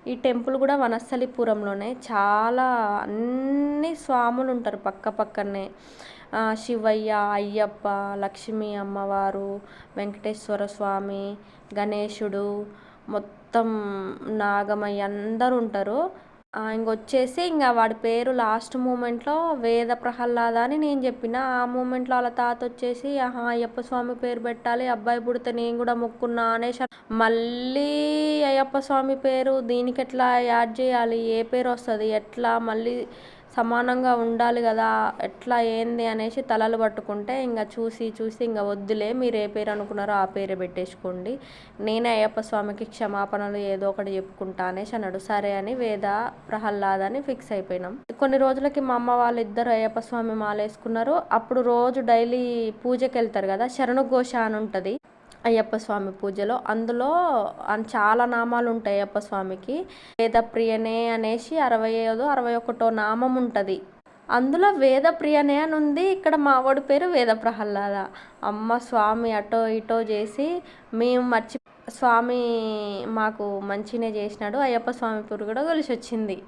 ఈ టెంపుల్ కూడా వనస్థలిపురంలోనే. చాలా అన్ని స్వాములు ఉంటారు పక్క పక్కనే. శివయ్య, అయ్యప్ప, లక్ష్మీ అమ్మవారు, వెంకటేశ్వర స్వామి, గణేశుడు, మొత్తం నాగమయ్య అందరూ ఉంటారు. ఇంకొచ్చేసి ఇంకా వాడి పేరు లాస్ట్ మూమెంట్లో వేద ప్రహ్లాద అని నేను చెప్పిన. ఆ మూమెంట్లో వాళ్ళ తాత వచ్చేసి అయ్యప్ప స్వామి పేరు పెట్టాలి, అబ్బాయి పుడితే నేను కూడా మొక్కున్నా అనేసి మళ్ళీ అయ్యప్ప స్వామి పేరు దీనికి ఎట్లా యాడ్ చేయాలి, ఏ పేరు వస్తుంది, ఎట్లా మళ్ళీ సమానంగా ఉండాలి కదా, ఎట్లా ఏంది అనేసి తలలు పట్టుకుంటే ఇంకా చూసి ఇంకా వద్దులే, మీరు ఏ పేరు అనుకున్నారో ఆ పేరే పెట్టేసుకోండి, నేనే అయ్యప్ప స్వామికి క్షమాపణలు ఏదో ఒకటి చెప్పుకుంటా అనేసి అన్నాడు. సరే అని వేద ప్రహ్లాద అని ఫిక్స్ అయిపోయినాం. కొన్ని రోజులకి మా అమ్మ వాళ్ళిద్దరు అయ్యప్ప స్వామి మాలేసుకున్నారు. అప్పుడు రోజు డైలీ పూజకి వెళ్తారు కదా, శరణుఘోష అని ఉంటుంది అయ్యప్ప స్వామి పూజలో. అందులో చాలా నామాలు ఉంటాయి అయ్యప్ప స్వామికి. వేదప్రియనే అనేసి 65 61 నామం ఉంటుంది. అందులో వేదప్రియనే అని ఉంది. ఇక్కడ మావాడి పేరు వేద ప్రహ్లాద. అమ్మ స్వామి అటో ఇటో చేసి మేము స్వామి మాకు మంచినే చేసినాడు. అయ్యప్ప స్వామి పేరు కూడా కలిసి వచ్చింది.